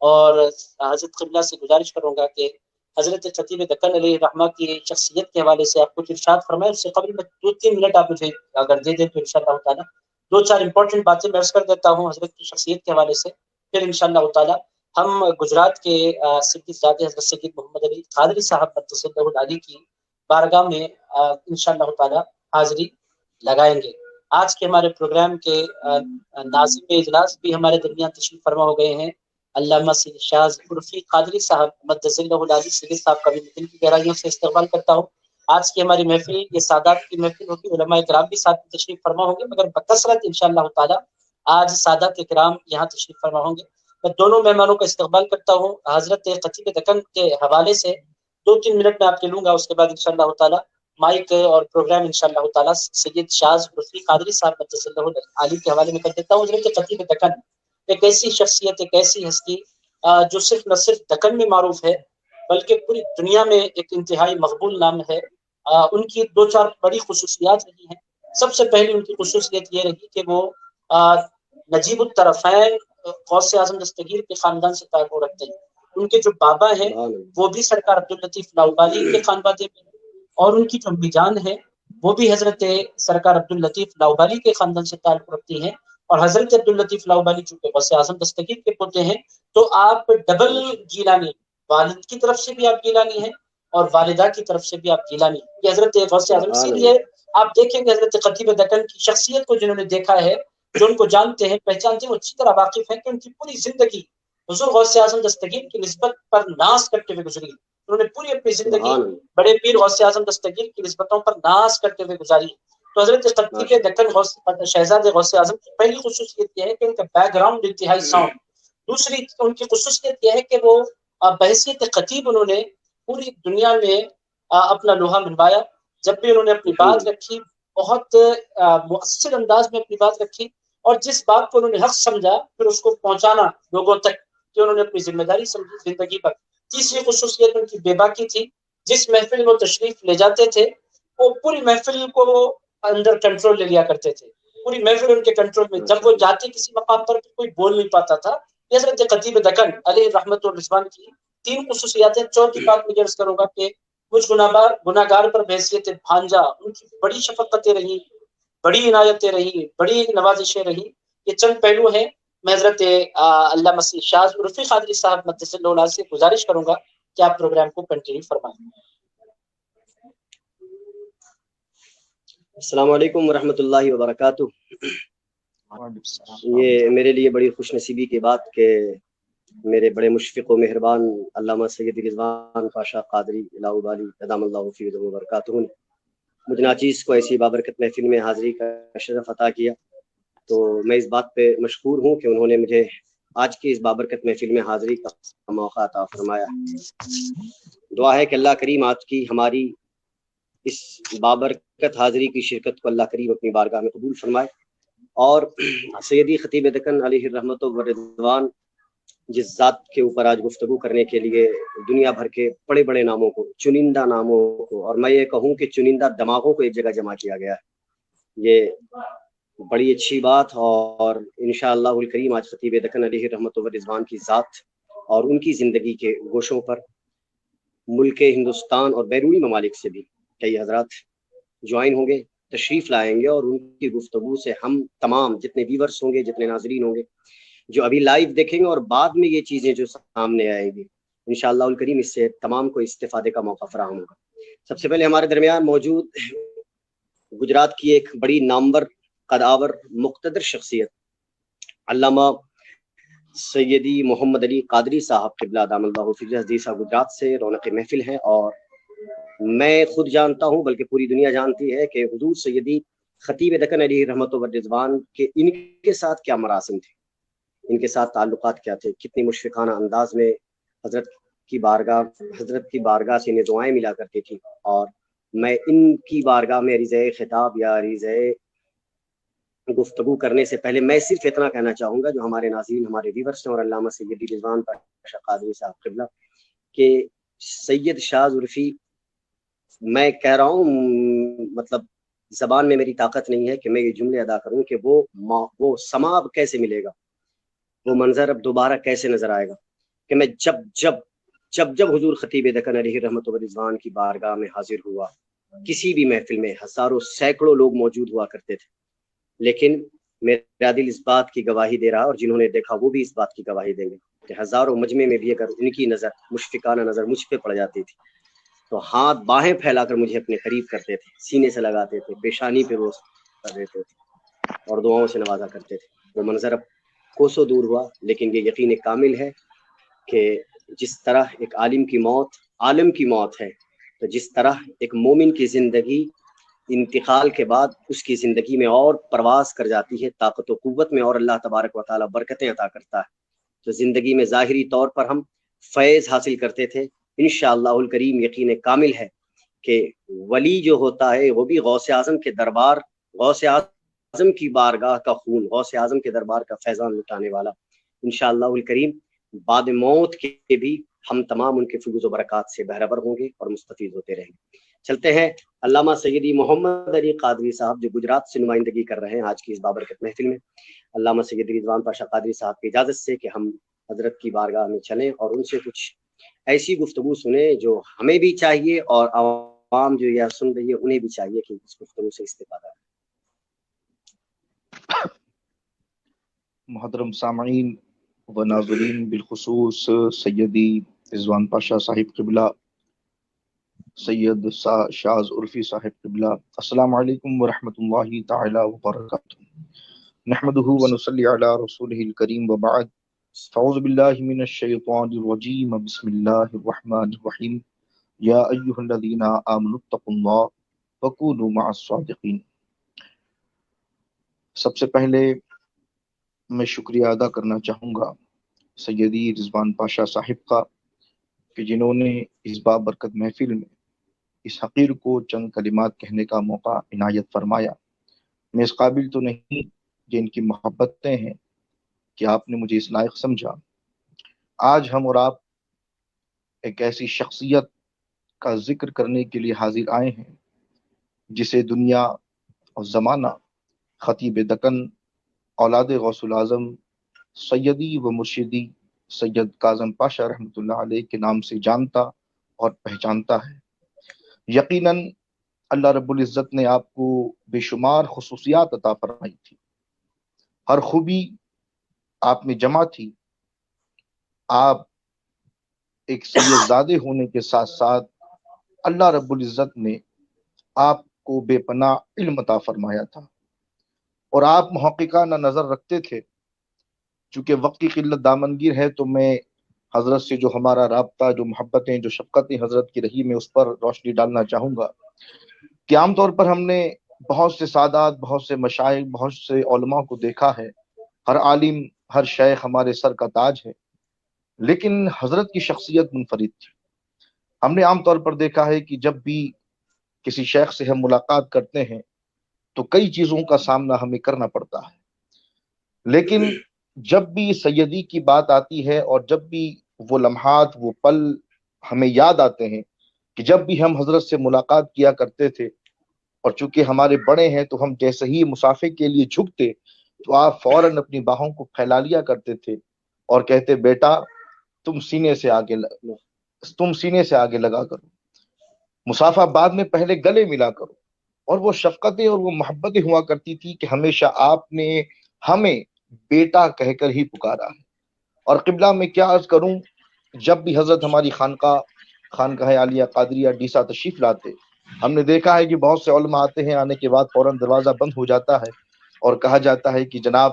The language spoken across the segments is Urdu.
اور حضرت قبلہ سے گزارش کروں گا کہ حضرت خطیب دکن علیہ الرحمہ کی شخصیت کے حوالے سے آپ کچھ ارشاد فرمائیں. اس سے قبل میں 2-3 منٹ آپ مجھے اگر دے دیں تو انشاءاللہ تعالیٰ 2-4 امپورٹنٹ باتیں میں عرض کر دیتا ہوں حضرت کی شخصیت کے حوالے سے. پھر انشاءاللہ تعالیٰ ہم گجرات کے سید زادے حضرت سید محمد علی قادری صاحب قدس اللہ العلی کی بارگاہ میں انشاءاللہ تعالیٰ حاضری لگائیں گے. آج کے ہمارے پروگرام کے ناظم اجلاس بھی ہمارے درمیان تشریف فرما ہو گئے ہیں علامہ سید شاز عرفی قادری صاحب مدثر اللہ العلی سید صاحب کا بھی دل کی گہرائیوں سے استقبال کرتا ہوں. آج کی ہماری محفل یہ سادات کی محفل ہوگی, علماء کرام بھی ساتھ میں تشریف فرما ہوں گے, مگر بکثرت انشاءاللہ تعالیٰ آج سادات کرام یہاں تشریف فرما ہوں گے. میں دونوں مہمانوں کا استقبال کرتا ہوں. حضرت خطیب دکن کے حوالے سے 2-3 منٹ میں آپ کے لوں گا, اس کے بعد انشاءاللہ تعالیٰ مائک اور پروگرام انشاءاللہ تعالیٰ سید شاز عرفی قادری صاحب مدث اللہ العلی کے حوالے میں کر دیتا ہوں. حضرت خطیب دکن ایک ایسی شخصیت, ایک ایسی ہستی جو صرف نہ صرف دکن میں معروف ہے بلکہ پوری دنیا میں ایک انتہائی مقبول نام ہے. ان کی 2-4 بڑی خصوصیات رہی ہیں. سب سے پہلی ان کی خصوصیت یہ رہی کہ وہ نجیب الطرفین غوث اعظم دستگیر کے خاندان سے تعلق رکھتے ہیں. ان کے جو بابا ہیں وہ بھی سرکار عبداللطیف لاؤبالی کے خانوادے میں, اور ان کی جو امی جان ہے وہ بھی حضرت سرکار عبداللطیف لاؤبالی کے خاندان سے تعلق رکھتی ہیں. اور حضرت عبداللطیف لاؤبالی چونکہ غوث اعظم دستگیر کے پوتے ہیں تو آپ ڈبل گیلانی, والد کی طرف سے بھی آپ گیلانی ہیں اور والدہ کی طرف سے بھی آپ گیلانی. یہ حضرت غوث اعظم, اسی لیے آپ دیکھیں گے حضرت خطیب دکن کی شخصیت کو جنہوں نے دیکھا ہے, جو ان کو جانتے ہیں پہچانتے ہیں, وہ اچھی طرح واقف ہیں کہ ان کی پوری زندگی حضور غوث اعظم دستگیر کی نسبت پر ناز کرتے ہوئے گزری. انہوں نے پوری اپنی زندگی بڑے پیر غوث اعظم دستگیر کی نسبتوں پر ناز کرتے ہوئے گزاری. تو حضرت خطیب دکن شہزاد غوث اعظم کی پہلی خصوصیت یہ ہے کہ ان کا بیک گراؤنڈ انتہائی ساؤنڈ. دوسری ان کی خصوصیت یہ ہے کہ وہ بحیثیت خطیب انہوں نے پوری دنیا میں اپنا لوہا منوایا. جب بھی انہوں نے اپنی بات رکھی بہت مؤثر انداز میں اپنی بات رکھی, اور جس بات کو انہوں نے حق سمجھا پھر اس کو پہنچانا لوگوں تک کہ انہوں نے اپنی ذمہ داری سمجھی زندگی پر. تیسری خصوصیت ان کی بے باکی تھی. جس محفل میں وہ تشریف لے جاتے تھے وہ پوری محفل کو اندر کنٹرول لے لیا کرتے تھے. پوری محفل ان کے کنٹرول میں. جب وہ جاتے کسی مقام پر کوئی بول نہیں پاتا تھا. یہ حضرت خطیب دکن علیہ رحمت الرضوان کی 3 خصوصیات ہیں. چوتھی بات میں عرض کروں گا کہ کچھ گناہگار پر بحیثیت بھانجا ان کی بڑی شفقتیں رہی, بڑی عنایتیں رہی, بڑی نوازشیں رہی. یہ چند پہلو ہیں. میں حضرت علامہ سید شاز عرفی قادری صاحب مدثر اللہ العلی سے گزارش کروں گا کہ آپ پروگرام کو کنٹینیو فرمائیں. السلام علیکم ورحمۃ اللہ وبرکاتہ. یہ میرے لیے بڑی خوش نصیبی کی بات کہ میرے بڑے مشفق و مہربان علامہ سید رضوان پاشا قادری لاؤبالی ادام اللہ فیہ وبرکاتہ نے مجھ ناچیز کو ایسی بابرکت محفل میں حاضری کا شرف عطا کیا. تو میں اس بات پہ مشکور ہوں کہ انہوں نے مجھے آج کی اس بابرکت محفل میں حاضری کا موقع عطا فرمایا. دعا ہے کہ اللہ کریم آج کی ہماری اس بابرکت حاضری کی شرکت کو اللہ کریم اپنی بارگاہ میں قبول فرمائے. اور سیدی خطیب دکن علیہ الرحمت والرضوان جس ذات کے اوپر آج گفتگو کرنے کے لیے دنیا بھر کے بڑے بڑے ناموں کو, چنندہ ناموں کو, اور میں یہ کہوں کہ چنندہ دماغوں کو ایک جگہ جمع کیا گیا ہے, یہ بڑی اچھی بات. اور انشاءاللہ الکریم آج خطیب دکن علیہ الرحمت والرضوان کی ذات اور ان کی زندگی کے گوشوں پر ملک ہندوستان اور بیرونی ممالک سے بھی کئی حضرات جوائن ہوں گے, تشریف لائیں گے, اور ان کی گفتگو سے ہم تمام جتنے ویورز ہوں گے, جتنے ناظرین ہوں گے, جو ابھی لائیو دیکھیں گے اور بعد میں یہ چیزیں جو سامنے آئیں گی, انشاءاللہ الکریم اس سے تمام کو استفادے کا موقع فراہم ہوگا. سب سے پہلے ہمارے درمیان موجود گجرات کی ایک بڑی نامور قدآور مقتدر شخصیت علامہ سیدی محمد علی قادری صاحب قبلہ دام اللہ فیہ حدیثہ گجرات سے رونق محفل ہیں. اور میں خود جانتا ہوں بلکہ پوری دنیا جانتی ہے کہ حضور سیدی خطیب دکن علیہ رحمت والرضوان کے ان کے ساتھ کیا مراسم تھے, ان کے ساتھ تعلقات کیا تھے, کتنی مشفقانہ انداز میں حضرت کی بارگاہ سے انہیں دعائیں ملا کرتی تھی. اور میں ان کی بارگاہ میں عریضۂ خطاب یا عریضۂ گفتگو کرنے سے پہلے میں صرف اتنا کہنا چاہوں گا جو ہمارے ناظرین, ہمارے ویورز ہیں, اور علامہ سیدی رضوان پاشا قادری صاحب قبلہ کہ سید شاز عرفی, میں کہہ رہا ہوں مطلب زبان میں میری طاقت نہیں ہے کہ میں یہ جملے ادا کروں کہ وہ سماع کیسے ملے گا, وہ منظر اب دوبارہ کیسے نظر آئے گا کہ میں جب حضور خطیب دکن علیہ رحمت و رضوان کی بارگاہ میں حاضر ہوا، کسی بھی محفل میں ہزاروں سینکڑوں لوگ موجود ہوا کرتے تھے، لیکن میرا دل اس بات کی گواہی دے رہا، اور جنہوں نے دیکھا وہ بھی اس بات کی گواہی دیں گے کہ ہزاروں مجمع میں بھی اگر ان کی نظر، مشفقانہ نظر مجھ پہ پڑ جاتی تھی تو ہاتھ باہیں پھیلا کر مجھے اپنے قریب کرتے تھے، سینے سے لگاتے تھے، پیشانی پہ روز کر دیتے تھے اور دعاؤں سے نوازا کرتے تھے۔ وہ منظر اب کوسوں دور ہوا، لیکن یہ یقین کامل ہے کہ جس طرح ایک عالم کی موت ہے، تو جس طرح ایک مومن کی زندگی انتقال کے بعد اس کی زندگی میں اور پرواز کر جاتی ہے، طاقت و قوت میں اور اللہ تبارک و تعالیٰ برکتیں عطا کرتا ہے، تو زندگی میں ظاہری طور پر ہم فیض حاصل کرتے تھے۔ انشاءاللہ الکریم یقین کامل ہے کہ ولی جو ہوتا ہے وہ بھی غوث اعظم کے دربار، غوث اعظم کی بارگاہ کا خون، غوث اعظم کے دربار کا فیضان لٹانے والا انشاءاللہ الکریم بعد موت کے بھی ہم تمام ان کے فیوز و برکات سے بہرہبر ہوں گے اور مستفید ہوتے رہیں گے۔ چلتے ہیں علامہ سیدی محمد علی قادری صاحب جو گجرات سے نمائندگی کر رہے ہیں آج کی اس بابرکت محفل میں، علامہ سیدی رضوان پاشا قادری صاحب کی اجازت سے کہ ہم حضرت کی بارگاہ میں چلیں اور ان سے کچھ ایسی گفتگو سنیں جو ہمیں بھی چاہیے اور عوام جو یہ سن رہی ہے انہیں بھی چاہیے کہ اس گفتگو سے استفادہ کریں۔ محترم سامعین و ناظرین، بالخصوص سیدی رضوان پاشا صاحب قبلہ، سید شاز عرفی صاحب قبلہ، السلام علیکم ورحمۃ اللہ تعالی وبرکاتہ۔ نحمدہ ونصلی علی رسولہ الکریم وبعد، فاعوذ باللہ من الشیطان الرجیم، بسم اللہ الرحمن الرحیم، یا ایہا الذین آمنوا اتقوا اللہ وکونوا مع الصادقین۔ سب سے پہلے میں شکریہ ادا کرنا چاہوں گا سیدی رضوان پاشا صاحب کا کہ جنہوں نے اس بابرکت محفل میں اس حقیر کو چند کلمات کہنے کا موقع عنایت فرمایا۔ میں اس قابل تو نہیں کہ ان کی محبتیں ہیں کہ آپ نے مجھے اس لائق سمجھا۔ آج ہم اور آپ ایک ایسی شخصیت کا ذکر کرنے کے لیے حاضر آئے ہیں جسے دنیا اور زمانہ خطیب دکن، اولاد غوث الاعظم، سیدی و مرشدی سید کاظم پاشا رحمۃ اللہ علیہ کے نام سے جانتا اور پہچانتا ہے۔ یقیناً اللہ رب العزت نے آپ کو بے شمار خصوصیات عطا فرمائی تھی، ہر خوبی آپ میں جمع تھی۔ آپ ایک سید زادے ہونے کے ساتھ ساتھ اللہ رب العزت نے آپ کو بے پناہ علم عطا فرمایا تھا، اور آپ محققانہ نظر رکھتے تھے۔ چونکہ وقت کی قلت دامنگیر ہے تو میں حضرت سے جو ہمارا رابطہ، جو محبتیں، جو شفقتیں حضرت کی رہی، میں اس پر روشنی ڈالنا چاہوں گا کہ عام طور پر ہم نے بہت سے سادات، بہت سے مشائخ، بہت سے علماء کو دیکھا ہے، ہر عالم، ہر شیخ ہمارے سر کا تاج ہے، لیکن حضرت کی شخصیت منفرد تھی۔ ہم نے عام طور پر دیکھا ہے کہ جب بھی کسی شیخ سے ہم ملاقات کرتے ہیں تو کئی چیزوں کا سامنا ہمیں کرنا پڑتا ہے، لیکن جب بھی سیدی کی بات آتی ہے اور جب بھی وہ لمحات، وہ پل ہمیں یاد آتے ہیں کہ جب بھی ہم حضرت سے ملاقات کیا کرتے تھے، اور چونکہ ہمارے بڑے ہیں تو ہم جیسے ہی مسافے کے لیے جھکتے تو آپ فوراً اپنی باہوں کو پھیلا لیا کرتے تھے اور کہتے، بیٹا تم سینے سے آگے لگا کرو، مسافہ بعد میں پہلے گلے ملا کرو۔ اور وہ شفقتیں اور وہ محبتیں ہوا کرتی تھی کہ ہمیشہ آپ نے ہمیں بیٹا کہہ کر ہی پکارا ہے۔ اور قبلہ میں کیا عرض کروں، جب بھی حضرت ہماری خانقاہ عالیہ قادریہ ڈیسا تشریف لاتے، ہم نے دیکھا ہے کہ بہت سے علماء آتے ہیں، آنے کے بعد فوراً دروازہ بند ہو جاتا ہے اور کہا جاتا ہے کہ جناب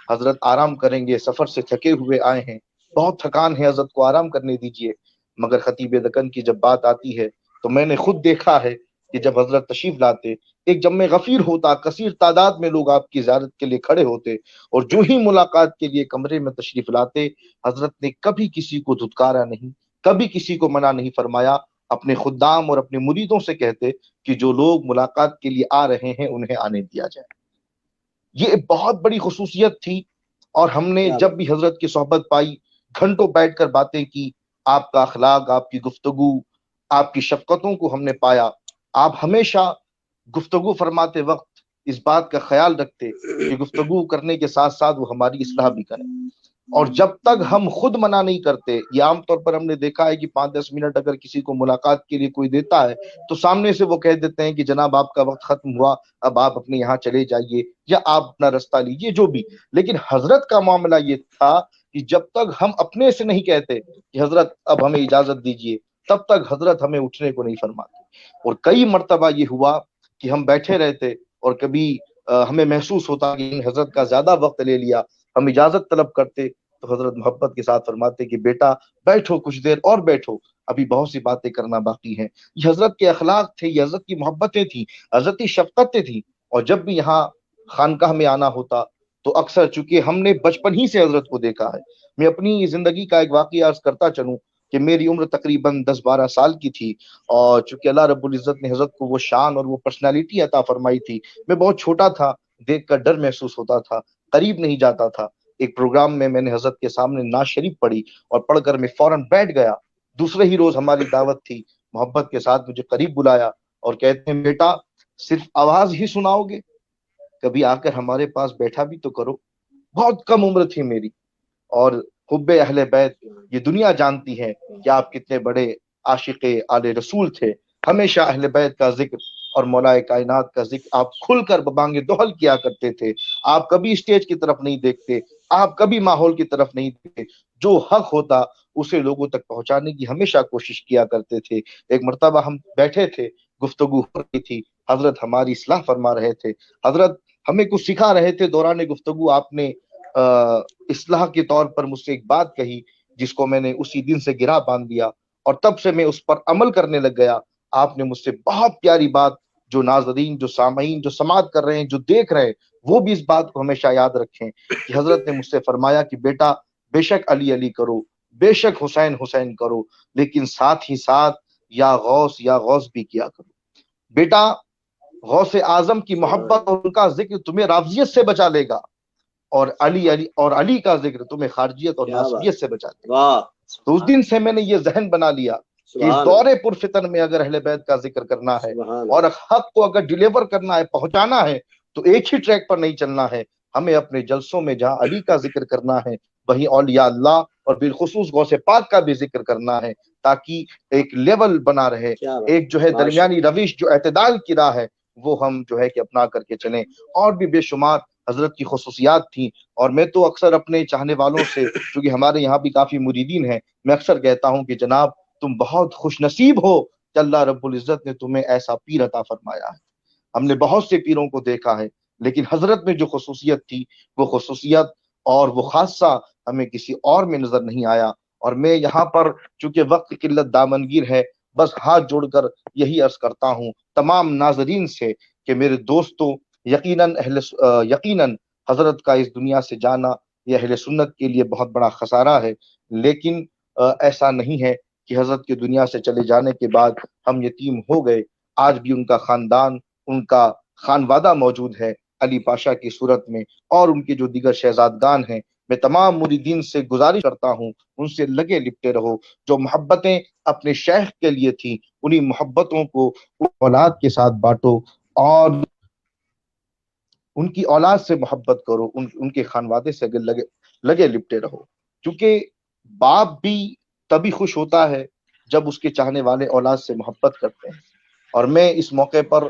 حضرت آرام کریں گے، سفر سے تھکے ہوئے آئے ہیں، بہت تھکان ہے، حضرت کو آرام کرنے دیجئے۔ مگر خطیب دکن کی جب بات آتی ہے تو میں نے خود دیکھا ہے کہ جب حضرت تشریف لاتے، ایک جمع غفیر ہوتا، کثیر تعداد میں لوگ آپ کی زیارت کے لیے کھڑے ہوتے، اور جو ہی ملاقات کے لیے کمرے میں تشریف لاتے، حضرت نے کبھی کسی کو دھتکارا نہیں، کبھی کسی کو منع نہیں فرمایا، اپنے خدام اور اپنے مریدوں سے کہتے کہ جو لوگ ملاقات کے لیے آ رہے ہیں انہیں آنے دیا جائے۔ یہ ایک بہت بڑی خصوصیت تھی، اور ہم نے جب بھی حضرت کی صحبت پائی، گھنٹوں بیٹھ کر باتیں کی، آپ کا اخلاق، آپ کی گفتگو، آپ کی شفقتوں کو ہم نے پایا۔ آپ ہمیشہ گفتگو فرماتے وقت اس بات کا خیال رکھتے کہ گفتگو کرنے کے ساتھ ساتھ وہ ہماری اصلاح بھی کریں۔ اور جب تک ہم خود منع نہیں کرتے، یہ عام طور پر ہم نے دیکھا ہے کہ 5-10 منٹ اگر کسی کو ملاقات کے لیے کوئی دیتا ہے تو سامنے سے وہ کہہ دیتے ہیں کہ جناب آپ کا وقت ختم ہوا، اب آپ اپنے یہاں چلے جائیے یا آپ اپنا رستہ لیجیے، جو بھی۔ لیکن حضرت کا معاملہ یہ تھا کہ جب تک ہم اپنے سے نہیں کہتے کہ حضرت اب ہمیں اجازت دیجیے، تب تک حضرت ہمیں اٹھنے کو نہیں فرماتے۔ اور کئی مرتبہ یہ ہوا کہ ہم بیٹھے رہتے اور کبھی ہمیں محسوس ہوتا کہ حضرت کا زیادہ وقت لے لیا، ہم اجازت طلب کرتے تو حضرت محبت کے ساتھ فرماتے کہ بیٹا بیٹھو، کچھ دیر اور بیٹھو، ابھی بہت سی باتیں کرنا باقی ہیں۔ یہ حضرت کے اخلاق تھے، یہ حضرت کی محبتیں تھیں، حضرت کی شفقتیں تھیں۔ اور جب بھی یہاں خانقاہ میں آنا ہوتا تو اکثر، چونکہ ہم نے بچپن ہی سے حضرت کو دیکھا ہے، میں اپنی زندگی کا ایک واقعہ عرض کرتا چلوں کہ میری عمر تقریباً 10-12 سال کی تھی، اور چونکہ اللہ رب العزت نے حضرت کو وہ شان اور وہ پرسنالٹی عطا فرمائی تھی، میں بہت چھوٹا تھا، دیکھ کر ڈر محسوس ہوتا تھا، قریب نہیں جاتا تھا۔ ایک پروگرام میں نے حضرت کے سامنے نعت شریف پڑھی اور پڑھ کر میں فوراً بیٹھ گیا۔ دوسرے ہی روز ہماری دعوت تھی، محبت کے ساتھ مجھے قریب بلایا اور کہتے ہیں بیٹا صرف آواز ہی سناؤ گے، کبھی آ کر ہمارے پاس بیٹھا بھی تو کرو۔ بہت کم عمر تھی میری، اور حب اہل بیت یہ دنیا جانتی ہے کہ آپ کتنے بڑے عاشق آل رسول تھے۔ ہمیشہ اہل بیت کا ذکر اور مولا کائنات کا ذکر آپ کھل کر ببانگ دوہل کیا کرتے تھے۔ آپ کبھی اسٹیج کی طرف نہیں دیکھتے، آپ کبھی ماحول کی طرف نہیں دیکھتے، جو حق ہوتا اسے لوگوں تک پہنچانے کی ہمیشہ کوشش کیا کرتے تھے۔ ایک مرتبہ ہم بیٹھے تھے، گفتگو ہو رہی تھی، حضرت ہماری اصلاح فرما رہے تھے، حضرت ہمیں کچھ سکھا رہے تھے۔ دوران گفتگو آپ نے اصلاح کے طور پر مجھ سے ایک بات کہی جس کو میں نے اسی دن سے گرا باندھ دیا، اور تب سے میں اس پر عمل کرنے لگ گیا۔ آپ نے مجھ سے بہت پیاری بات، جو ناظرین، جو سامعین، جو سماعت کر رہے ہیں، جو دیکھ رہے ہیں، وہ بھی اس بات کو ہمیشہ یاد رکھیں کہ حضرت نے مجھ سے فرمایا کہ بیٹا بے شک علی علی کرو، بے شک حسین حسین کرو، لیکن ساتھ ہی ساتھ یا غوث بھی کیا کرو۔ بیٹا غوث اعظم کی محبت اور ان کا ذکر تمہیں رافضیت سے بچا لے گا، اور علی کا ذکر تمہیں خارجیت اور ناصبیت سے بچا لے گا۔ تو اس دن سے میں نے یہ ذہن بنا لیا کہ اس دور پرفتن میں اگر اہل بیت کا ذکر کرنا ہے اور حق کو اگر ڈیلیور کرنا ہے، پہنچانا ہے، تو ایک ہی ٹریک پر نہیں چلنا ہے۔ ہمیں اپنے جلسوں میں جہاں علی کا ذکر کرنا ہے، وہیں اولیاء اللہ اور بالخصوص غوث پاک کا بھی ذکر کرنا ہے، تاکہ ایک لیول بنا رہے، ایک جو ہے درمیانی روش، جو اعتدال کی راہ ہے، وہ ہم جو ہے کہ اپنا کر کے چلیں۔ اور بھی بے شمار حضرت کی خصوصیات تھیں، اور میں تو اکثر اپنے چاہنے والوں سے، چونکہ ہمارے یہاں بھی کافی مریدین ہیں، میں اکثر کہتا ہوں کہ جناب تم بہت خوش نصیب ہو کہ اللہ رب العزت نے تمہیں ایسا پیر عطا فرمایا ہے۔ ہم نے بہت سے پیروں کو دیکھا ہے، لیکن حضرت میں جو خصوصیت تھی، وہ خصوصیت اور وہ خاصہ ہمیں کسی اور میں نظر نہیں آیا۔ اور میں یہاں پر چونکہ وقت کی قلت دامنگیر ہے، بس ہاتھ جوڑ کر یہی عرض کرتا ہوں تمام ناظرین سے کہ میرے دوستوں، یقیناً حضرت کا اس دنیا سے جانا یہ اہل سنت کے لیے بہت بڑا خسارہ ہے، لیکن ایسا نہیں ہے کہ حضرت کی دنیا سے چلے جانے کے بعد ہم یتیم ہو گئے۔ آج بھی ان کا خاندان، ان کا خانوادہ موجود ہے علی پاشا کی صورت میں، اور ان کے جو دیگر شہزادگان ہیں۔ میں تمام مریدین سے گزارش کرتا ہوں ان سے لگے لپٹے رہو، جو محبتیں اپنے شیخ کے لیے تھیں انہی محبتوں کو اولاد کے ساتھ بانٹو، اور ان کی اولاد سے محبت کرو، ان کے خانوادے سے لگے لپٹے رہو، کیونکہ باپ بھی تبھی خوش ہوتا ہے جب اس کے چاہنے والے اولاد سے محبت کرتے ہیں۔ اور میں اس موقع پر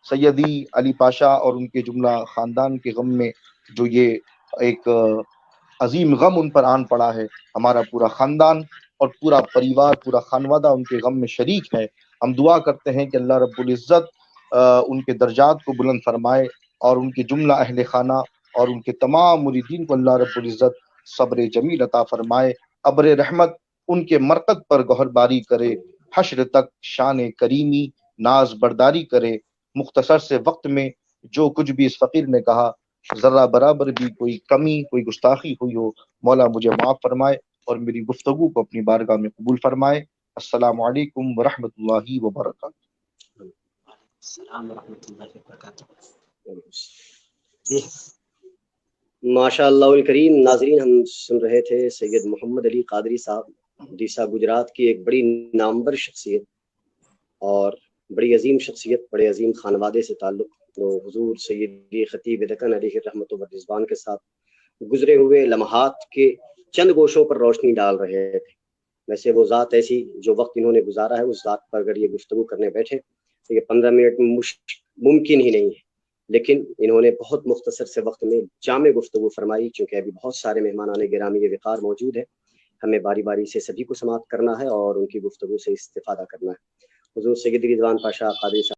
سیدی علی پاشا اور ان کے جملہ خاندان کے غم میں، جو یہ ایک عظیم غم ان پر آن پڑا ہے، ہمارا پورا خاندان اور پورا پریوار، پورا خانوادہ ان کے غم میں شریک ہے۔ ہم دعا کرتے ہیں کہ اللہ رب العزت ان کے درجات کو بلند فرمائے، اور ان کے جملہ اہل خانہ اور ان کے تمام مریدین کو اللہ رب العزت صبر جمیل عطا فرمائے، ابر رحمت ان کے مرقد پر گہر باری کرے، حشر تک شان کریمی ناز برداری کرے۔ مختصر سے وقت میں جو کچھ بھی اس فقیر نے کہا، ذرہ برابر بھی کوئی کمی، کوئی گستاخی ہوئی ہو، مولا مجھے معاف فرمائے اور میری گفتگو کو اپنی بارگاہ میں قبول فرمائے۔ السلام علیکم ورحمۃ اللہ وبرکاتہ۔ السلام ورحمۃ اللہ وبرکاتہ۔ ماشاء اللہ الکریم۔ ناظرین، ہم سن رہے تھے سید محمد علی قادری صاحب، ڈیسا گجرات کی ایک بڑی نامور شخصیت اور بڑی عظیم شخصیت، بڑے عظیم خانوادے سے تعلق، جو حضور سیدی خطیب دکن علیہ رحمت و رضوان کے ساتھ گزرے ہوئے لمحات کے چند گوشوں پر روشنی ڈال رہے تھے۔ ویسے وہ ذات ایسی جو وقت انہوں نے گزارا ہے، اس ذات پر اگر یہ گفتگو کرنے بیٹھے تو یہ 15 منٹ میں ممکن ہی نہیں ہے، لیکن انہوں نے بہت مختصر سے وقت میں جامع گفتگو فرمائی۔ چونکہ ابھی بہت سارے مہمانان گرامی وقار موجود ہیں، ہمیں باری باری سے سبھی کو سماعت کرنا ہے اور ان کی گفتگو سے استفادہ کرنا ہے۔ حضور سید رضوان پاشا قادری صاحب